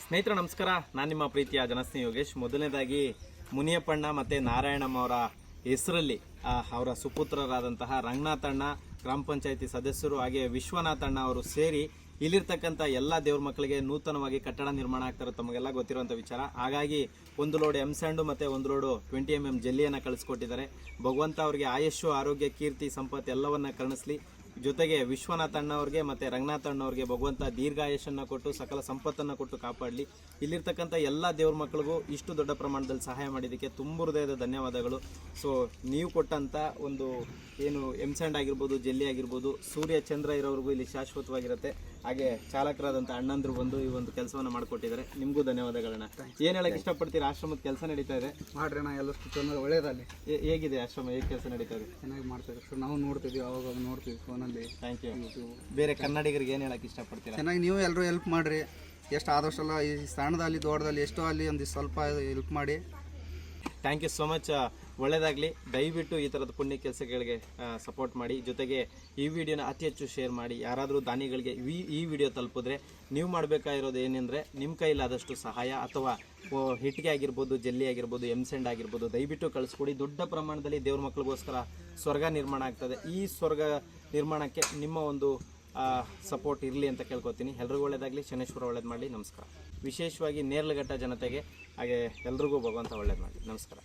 ಸ್ನೇಹಿತರೆ ನಮಸ್ಕಾರ, ನಾನು ನಿಮ್ಮ ಪ್ರೀತಿಯ ಜನಸ್ನೇಹಿ ಯೋಗೇಶ್. ಮೊದಲನೇದಾಗಿ ಮುನಿಯಪ್ಪಣ್ಣ ಮತ್ತು ನಾರಾಯಣಮ್ಮ ಅವರ ಹೆಸರಲ್ಲಿ ಅವರ ಸುಪುತ್ರರಾದಂತಹ ರಂಗನಾಥಣ್ಣ ಗ್ರಾಮ ಪಂಚಾಯಿತಿ ಸದಸ್ಯರು ಹಾಗೆ ವಿಶ್ವನಾಥಣ್ಣ ಅವರು ಸೇರಿ ಇಲ್ಲಿರ್ತಕ್ಕಂಥ ಎಲ್ಲ ದೇವ್ರ ಮಕ್ಕಳಿಗೆ ನೂತನವಾಗಿ ಕಟ್ಟಡ ನಿರ್ಮಾಣ ಆಗ್ತಾರೆ, ತಮಗೆಲ್ಲ ಗೊತ್ತಿರುವಂಥ ವಿಚಾರ. ಹಾಗಾಗಿ ಒಂದು ಲೋಡ್ ಎಮ್ ಸ್ಯಾಂಡು ಮತ್ತು ಒಂದು ಲೋಡು 20 mm ಜಲ್ಲಿಯನ್ನು ಕಳಿಸ್ಕೊಟ್ಟಿದ್ದಾರೆ. ಭಗವಂತ ಅವರಿಗೆ ಆಯುಷ್ಯು, ಆರೋಗ್ಯ, ಕೀರ್ತಿ, ಸಂಪತ್ತು ಎಲ್ಲವನ್ನ ಕರುಣಿಸಲಿ. ಜೊತೆಗೆ ವಿಶ್ವನಾಥ ಅಣ್ಣವ್ರಿಗೆ ಮತ್ತು ರಂಗನಾಥ ಅಣ್ಣವ್ರಿಗೆ ಭಗವಂತ ದೀರ್ಘಾಯುಷನ್ನು ಕೊಟ್ಟು ಸಕಲ ಸಂಪತ್ತನ್ನು ಕೊಟ್ಟು ಕಾಪಾಡಲಿ. ಇಲ್ಲಿರ್ತಕ್ಕಂಥ ಎಲ್ಲ ದೇವ್ರ ಮಕ್ಕಳಿಗೂ ಇಷ್ಟು ದೊಡ್ಡ ಪ್ರಮಾಣದಲ್ಲಿ ಸಹಾಯ ಮಾಡಿದ್ದಕ್ಕೆ ತುಂಬ ಹೃದಯದ ಧನ್ಯವಾದಗಳು. ಸೊ ನೀವು ಕೊಟ್ಟಂಥ ಒಂದು ಏನು ಎಮ್ ಸ್ಯಾಂಡ್ ಆಗಿರ್ಬೋದು, ಜಲ್ಲಿ ಆಗಿರ್ಬೋದು, ಸೂರ್ಯ ಚಂದ್ರ ಇರೋವ್ರಿಗೂ ಇಲ್ಲಿ ಶಾಶ್ವತವಾಗಿರುತ್ತೆ. ಹಾಗೆ ಚಾಲಕರಾದಂಥ ಅಣ್ಣಂದ್ರು ಬಂದು ಈ ಒಂದು ಕೆಲಸವನ್ನು ಮಾಡಿಕೊಟ್ಟಿದ್ದಾರೆ. ನಿಮಗೂ ಧನ್ಯವಾದಗಳನ್ನ. ಏನು ಹೇಳಕ್ಕೆ ಇಷ್ಟಪಡ್ತೀರಾ? ಆಶ್ರಮದ ಕೆಲಸ ನಡೀತಾ ಇದೆ ಮಾಡ್ರಿ ಅಣ್ಣ, ಎಲ್ಲಷ್ಟು ಚೆನ್ನಾಗಿ ಒಳ್ಳೇದಲ್ಲಿ. ಹೇಗಿದೆ ಆಶ್ರಮ, ಹೇಗೆ ಕೆಲಸ ನಡೀತಾ ಇದೆ? ಚೆನ್ನಾಗಿ ಮಾಡ್ತಾಯಿದ್ರು, ನಾವು ನೋಡ್ತೀವಿ, ಅವಾಗ ನೋಡ್ತೀವಿ ಫೋನಲ್ಲಿ. Thank you. ಬೇರೆ ಕನ್ನಡಿಗರಿಗೆ ಏನು ಹೇಳಕ್ಕೆ ಇಷ್ಟಪಡ್ತೀರಾ? ಚೆನ್ನಾಗಿ ನೀವು ಎಲ್ಲರೂ ಹೆಲ್ಪ್ ಮಾಡಿರಿ, ಎಷ್ಟು ಆದಷ್ಟಲ್ಲ ಈ ಸಣ್ಣದಲ್ಲಿ ದೊಡ್ಡದಲ್ಲಿ ಎಷ್ಟೋ ಅಲ್ಲಿ ಒಂದು ಸ್ವಲ್ಪ ಹೆಲ್ಪ್ ಮಾಡಿ. Thank you so much. ಒಳ್ಳೆಯದಾಗಲಿ. ದಯವಿಟ್ಟು ಈ ಥರದ ಪುಣ್ಯ ಕೆಲಸಗಳಿಗೆ ಸಪೋರ್ಟ್ ಮಾಡಿ. ಜೊತೆಗೆ ಈ ವಿಡಿಯೋನ ಅತಿ ಹೆಚ್ಚು ಶೇರ್ ಮಾಡಿ. ಯಾರಾದರೂ ದಾನಿಗಳಿಗೆ ಈ ವಿಡಿಯೋ ತಲುಪಿದ್ರೆ ನೀವು ಮಾಡಬೇಕಾಗಿರೋದು ಏನೆಂದರೆ, ನಿಮ್ಮ ಕೈಲಾದಷ್ಟು ಸಹಾಯ ಅಥವಾ ಹಿಟ್ಟಿಗೆ ಆಗಿರ್ಬೋದು, ಜಲ್ಲಿ ಆಗಿರ್ಬೋದು, ಎಮ್ ಸ್ಯಾಂಡ್ ಆಗಿರ್ಬೋದು, ದಯವಿಟ್ಟು ಕಳಿಸ್ಕೊಡಿ. ದೊಡ್ಡ ಪ್ರಮಾಣದಲ್ಲಿ ದೇವ್ರ ಮಕ್ಕಳಿಗೋಸ್ಕರ ಸ್ವರ್ಗ ನಿರ್ಮಾಣ ಆಗ್ತದೆ. ಈ ಸ್ವರ್ಗ ನಿರ್ಮಾಣಕ್ಕೆ ನಿಮ್ಮ ಒಂದು ಸಪೋರ್ಟ್ ಇರಲಿ ಅಂತ ಕೇಳ್ಕೊತೀನಿ. ಎಲ್ರಿಗೂ ಒಳ್ಳೆಯದಾಗಲಿ. ಶನೇಶ್ವರ ಒಳ್ಳೇದು ಮಾಡಲಿ. ನಮಸ್ಕಾರ. ವಿಶೇಷವಾಗಿ ನೇರ್ಲಘಟ್ಟ ಜನತೆಗೆ ಹಾಗೆ ಎಲ್ರಿಗೂ ಭಗವಂತ ಒಳ್ಳೇದು ಮಾಡಲಿ. ನಮಸ್ಕಾರ.